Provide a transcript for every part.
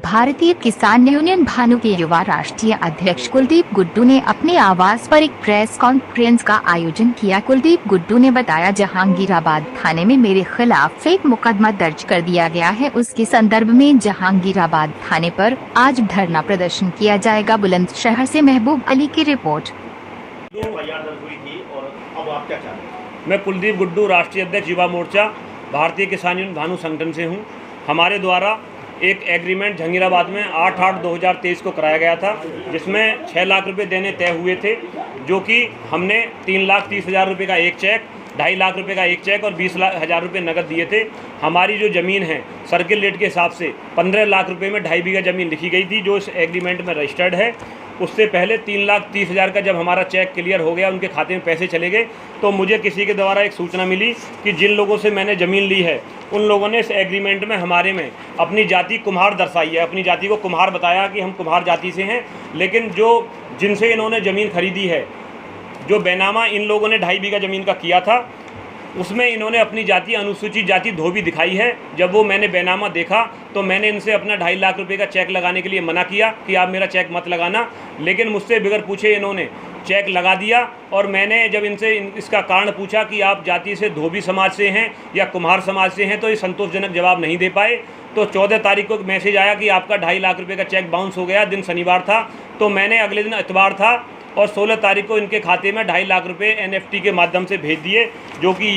भारतीय किसान यूनियन भानु के युवा राष्ट्रीय अध्यक्ष कुलदीप गुड्डू ने अपने आवास पर एक प्रेस कॉन्फ्रेंस का आयोजन किया। कुलदीप गुड्डू ने बताया, जहांगीराबाद थाने में मेरे खिलाफ एक मुकदमा दर्ज कर दिया गया है। उसके संदर्भ में जहांगीराबाद थाने पर आज धरना प्रदर्शन किया जाएगा। बुलंदशहर से महबूब अली की रिपोर्ट। मैं कुलदीप गुड्डू, राष्ट्रीय अध्यक्ष युवा मोर्चा भारतीय किसान यूनियन भानु संगठन से हूँ। हमारे द्वारा एक एग्रीमेंट जहांगीराबाद में 8/8/2023 को कराया गया था, जिसमें 6 लाख रुपए देने तय हुए थे, जो कि हमने 3,30,000 रुपये का एक चेक, 2.5 लाख रुपए का एक चेक और 20,000 रुपये नकद दिए थे। हमारी जो ज़मीन है सर्किल रेट के हिसाब से 15 लाख रुपए में 2.5 बीघा ज़मीन लिखी गई थी, जो इस एग्रीमेंट में रजिस्टर्ड है। उससे पहले 3,30,000 का जब हमारा चेक क्लियर हो गया, उनके खाते में पैसे चले गए, तो मुझे किसी के द्वारा एक सूचना मिली कि जिन लोगों से मैंने ज़मीन ली है उन लोगों ने इस एग्रीमेंट में हमारे में अपनी जाति कुम्हार दर्शाई है, अपनी जाति को कुम्हार बताया कि हम कुम्हार जाति से हैं। लेकिन जिनसे इन्होंने ज़मीन खरीदी है, जो बैनामा इन लोगों ने 2.5 बीघा ज़मीन का किया था, उसमें इन्होंने अपनी जाति अनुसूचित जाति धोबी दिखाई है। जब वो मैंने बैनामा देखा तो मैंने इनसे अपना 2.5 लाख रुपए का चेक लगाने के लिए मना किया कि आप मेरा चेक मत लगाना, लेकिन मुझसे बगैर पूछे इन्होंने चेक लगा दिया। और मैंने जब इनसे इसका कारण पूछा कि आप जाति से धोबी समाज से हैं या कुम्हार समाज से हैं, तो ये संतोषजनक जवाब नहीं दे पाए। तो 14 तारीख को मैसेज आया कि आपका 2.5 लाख रुपये का चेक बाउंस हो गया। दिन शनिवार था, तो मैंने अगले दिन इतवार था और 16 तारीख को इनके खाते में 2.5 लाख रुपये NFT के माध्यम से भेज दिए, जो कि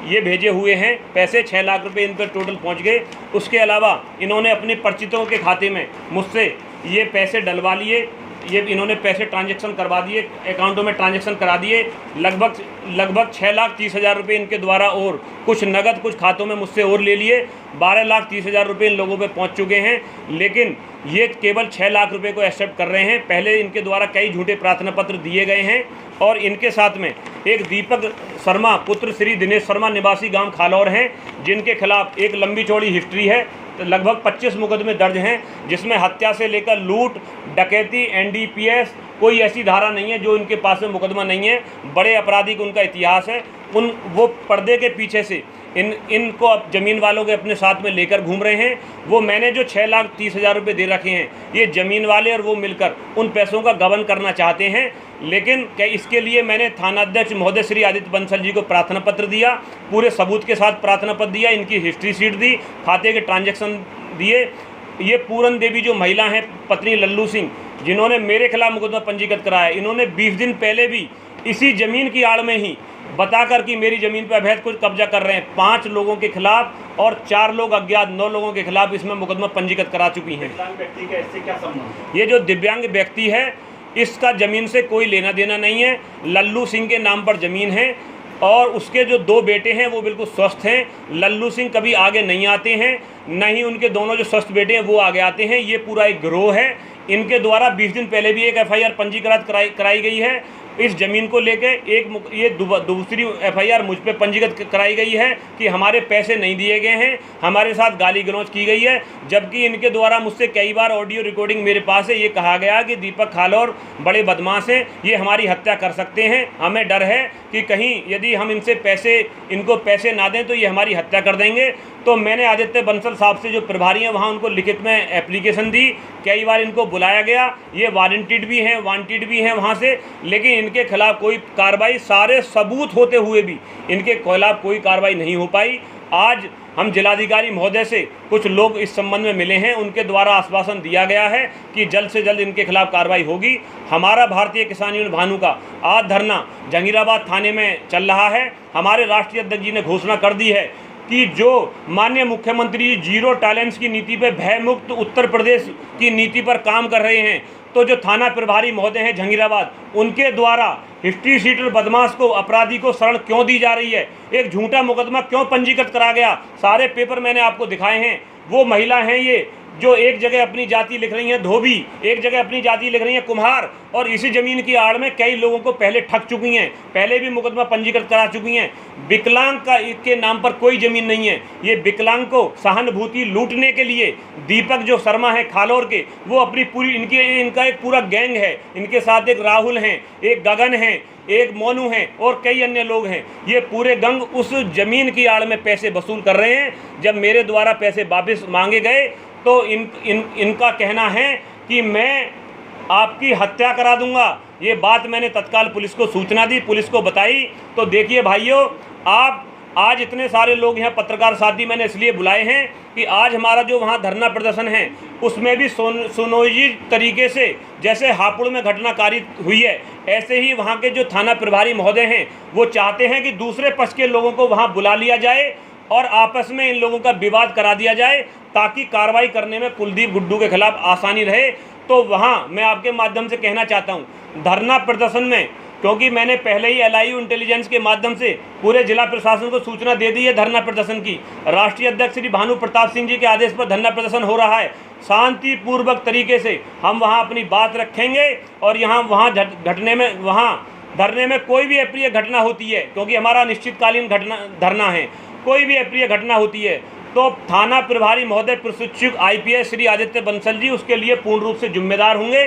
ये भेजे हुए हैं पैसे। 6 लाख रुपए इन पर टोटल पहुंच गए। उसके अलावा इन्होंने अपने परिचितों के खाते में मुझसे ये पैसे डलवा लिए, ये इन्होंने पैसे ट्रांजैक्शन करवा दिए, अकाउंटों में ट्रांजैक्शन करा दिए। लगभग 6,30,000 रुपये इनके द्वारा और कुछ नगद कुछ खातों में मुझसे और ले लिए। 12,30,000 रुपये इन लोगों पे पहुंच चुके हैं, लेकिन ये केवल 6 लाख रुपए को एक्सेप्ट कर रहे हैं। पहले इनके द्वारा कई झूठे प्रार्थना पत्र दिए गए हैं और इनके साथ में एक दीपक शर्मा पुत्र श्री दिनेश शर्मा निवासी गांव खालौर हैं, जिनके खिलाफ एक लंबी चौड़ी हिस्ट्री है। तो लगभग 25 मुकदमे दर्ज हैं, जिसमें हत्या से लेकर लूट, डकैती, NDPS कोई ऐसी धारा नहीं है जो इनके पास में मुकदमा नहीं है। बड़े आपराधिक उनका इतिहास है। वो पर्दे के पीछे से इनको अब ज़मीन वालों के अपने साथ में लेकर घूम रहे हैं। वो मैंने जो 6,30,000 रुपये दे रखे हैं, ये ज़मीन वाले और वो मिलकर उन पैसों का गबन करना चाहते हैं। लेकिन क्या इसके लिए मैंने थानाध्यक्ष महोदय श्री आदित्य बंसल जी को प्रार्थना पत्र दिया, पूरे सबूत के साथ प्रार्थना पत्र दिया, इनकी हिस्ट्री शीट दी, खाते के ट्रांजैक्शन दिए। ये पूरन देवी जो महिला हैं, पत्नी लल्लू सिंह, जिन्होंने मेरे खिलाफ मुकदमा पंजीकृत कराया, इन्होंने 20 दिन पहले भी इसी ज़मीन की आड़ में ही बताकर कि मेरी ज़मीन पर अवैध कुछ कब्जा कर रहे हैं, 5 लोगों के खिलाफ और 4 लोग अज्ञात 9 लोगों के खिलाफ इसमें मुकदमा पंजीकृत करा चुकी हैं। व्यक्ति का इससे क्या संबंध? ये जो दिव्यांग व्यक्ति है, इसका ज़मीन से कोई लेना देना नहीं है। लल्लू सिंह के नाम पर ज़मीन है और उसके जो 2 बेटे हैं वो बिल्कुल स्वस्थ हैं। लल्लू सिंह कभी आगे नहीं आते हैं, न ही उनके दोनों जो स्वस्थ बेटे हैं वो आगे आते हैं। ये पूरा एक गिरोह है। इनके द्वारा 20 दिन पहले भी एक FIR पंजीकृत कराई गई है इस ज़मीन को लेके। ये दूसरी FIR मुझ पे पंजीकृत कराई गई है कि हमारे पैसे नहीं दिए गए हैं, हमारे साथ गाली गलौज की गई है। जबकि इनके द्वारा मुझसे कई बार ऑडियो रिकॉर्डिंग मेरे पास है, ये कहा गया कि दीपक खालौर बड़े बदमाश हैं, ये हमारी हत्या कर सकते हैं। हमें डर है कि कहीं यदि हम इनको पैसे ना दें तो ये हमारी हत्या कर देंगे। तो मैंने आदित्य बंसल साहब से, जो प्रभारी हैं, वहाँ उनको लिखित में एप्लीकेशन दी। कई बार इनको बुलाया गया, ये वारंटेड भी हैं वहाँ से, लेकिन इनके खिलाफ कोई कार्रवाई, सारे सबूत होते हुए भी इनके खिलाफ कोई कार्रवाई नहीं हो पाई। आज हम जिलाधिकारी महोदय से कुछ लोग इस संबंध में मिले हैं, उनके द्वारा आश्वासन दिया गया है कि जल्द से जल्द इनके खिलाफ कार्रवाई होगी। हमारा भारतीय किसान यूनियन भानु का आज धरना जहांगीराबाद थाने में चल रहा है। हमारे राष्ट्रीय अध्यक्ष जी ने घोषणा कर दी है कि जो माननीय मुख्यमंत्री जीरो टॉलरेंस की नीति पर, भयमुक्त उत्तर प्रदेश की नीति पर काम कर रहे हैं, तो जो थाना प्रभारी महोदय हैं जहांगीराबाद, उनके द्वारा हिस्ट्री शीटर बदमाश को, अपराधी को शरण क्यों दी जा रही है? एक झूठा मुकदमा क्यों पंजीकृत करा गया? सारे पेपर मैंने आपको दिखाए हैं। वो महिला हैं ये, जो एक जगह अपनी जाति लिख रही हैं धोबी, एक जगह अपनी जाति लिख रही हैं कुम्हार, और इसी ज़मीन की आड़ में कई लोगों को पहले ठग चुकी हैं, पहले भी मुकदमा पंजीकृत करा चुकी हैं। विकलांग का के नाम पर कोई ज़मीन नहीं है। ये विकलांग को सहानुभूति लूटने के लिए दीपक जो शर्मा है खालौर के, वो अपनी पूरी इनका एक पूरा गैंग है। इनके साथ एक राहुल हैं, एक गगन हैं, एक मोनू हैं और कई अन्य लोग हैं। ये पूरे गंग उस ज़मीन की आड़ में पैसे वसूल कर रहे हैं। जब मेरे द्वारा पैसे वापस मांगे गए तो इनका कहना है कि मैं आपकी हत्या करा दूंगा। ये बात मैंने तत्काल पुलिस को सूचना दी, पुलिस को बताई। तो देखिए भाइयों, आप आज इतने सारे लोग यहाँ पत्रकार साथी मैंने इसलिए बुलाए हैं कि आज हमारा जो वहाँ धरना प्रदर्शन है उसमें भी सुनियोजित तरीके से, जैसे हापुड़ में घटनाकारी हुई है, ऐसे ही वहाँ के जो थाना प्रभारी महोदय हैं वो चाहते हैं कि दूसरे पक्ष के लोगों को वहाँ बुला लिया जाए और आपस में इन लोगों का विवाद करा दिया जाए, ताकि कार्रवाई करने में कुलदीप गुड्डू के खिलाफ आसानी रहे। तो वहाँ मैं आपके माध्यम से कहना चाहता हूँ, धरना प्रदर्शन में, क्योंकि मैंने पहले ही LIU इंटेलिजेंस के माध्यम से पूरे जिला प्रशासन को सूचना दे दी है धरना प्रदर्शन की। राष्ट्रीय अध्यक्ष श्री भानु प्रताप सिंह जी के आदेश पर धरना प्रदर्शन हो रहा है। शांतिपूर्वक तरीके से हम वहाँ अपनी बात रखेंगे और वहाँ धरने में कोई भी अप्रिय घटना होती है, क्योंकि हमारा अनिश्चितकालीन धरना है, कोई भी अप्रिय घटना होती है तो थाना प्रभारी महोदय प्रशिक्षुक IPS श्री आदित्य बंसल जी उसके लिए पूर्ण रूप से जिम्मेदार होंगे।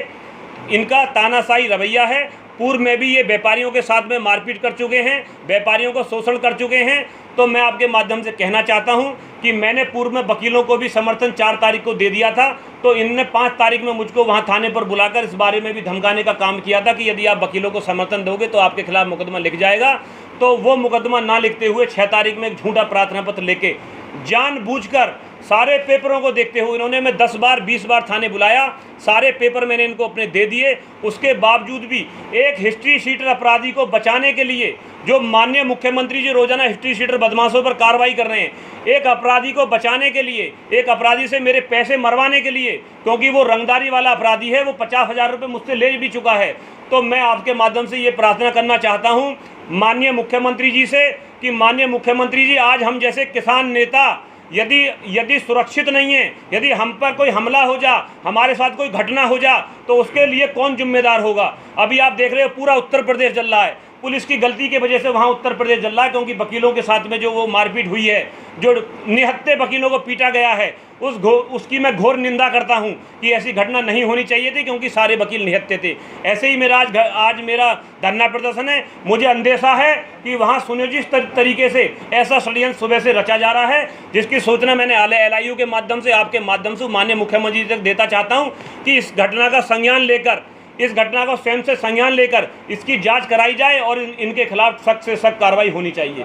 इनका तानाशाही रवैया है। पूर्व में भी ये व्यापारियों के साथ में मारपीट कर चुके हैं, व्यापारियों को शोषण कर चुके हैं। तो मैं आपके माध्यम से कहना चाहता हूं कि मैंने पूर्व में वकीलों को भी समर्थन 4 तारीख को दे दिया था। तो इनने 5 तारीख में मुझको वहां थाने पर बुलाकर इस बारे में भी धमकाने का काम किया था कि यदि आप वकीलों को समर्थन दोगे तो आपके खिलाफ मुकदमा लिख जाएगा। तो वो मुकदमा ना लिखते हुए 6 तारीख में एक झूठा प्रार्थना पत्र लेके जानबूझकर सारे पेपरों को देखते हुए इन्होंने मैं 10 बार 20 बार थाने बुलाया, सारे पेपर मैंने इनको अपने दे दिए। उसके बावजूद भी एक हिस्ट्री शीटर अपराधी को बचाने के लिए, जो माननीय मुख्यमंत्री जी रोजाना हिस्ट्री शीटर बदमाशों पर कार्रवाई कर रहे हैं, एक अपराधी को बचाने के लिए, एक अपराधी से मेरे पैसे मरवाने के लिए, क्योंकि वो रंगदारी वाला अपराधी है, वो 50,000 रुपये मुझसे ले भी चुका है। तो मैं आपके माध्यम से ये प्रार्थना करना चाहता हूँ माननीय मुख्यमंत्री जी से कि माननीय मुख्यमंत्री जी, आज हम जैसे किसान नेता यदि सुरक्षित नहीं है, यदि हम पर कोई हमला हो जा, हमारे साथ कोई घटना हो जा, तो उसके लिए कौन जिम्मेदार होगा। अभी आप देख रहे हो पूरा उत्तर प्रदेश जल रहा है, पुलिस की गलती की वजह से वहाँ उत्तर प्रदेश जल रहा है, क्योंकि वकीलों के साथ में जो वो मारपीट हुई है, जो निहत्थे वकीलों को पीटा गया है, उसकी मैं घोर निंदा करता हूं कि ऐसी घटना नहीं होनी चाहिए थी, क्योंकि सारे वकील निहत्थे थे। ऐसे ही मेरा आज मेरा धरना प्रदर्शन है। मुझे अंदेशा है कि वहां सुनियोजित तरीके से ऐसा षड्यंत्र सुबह से रचा जा रहा है, जिसकी सूचना मैंने LIU के माध्यम से, आपके माध्यम से माननीय मुख्यमंत्री तक देता चाहता हूँ कि इस घटना का संज्ञान लेकर, इस घटना को स्वयं से संज्ञान लेकर इसकी जांच कराई जाए और इनके खिलाफ सख्त से सख्त कार्रवाई होनी चाहिए।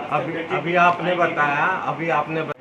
अभी आपने बताया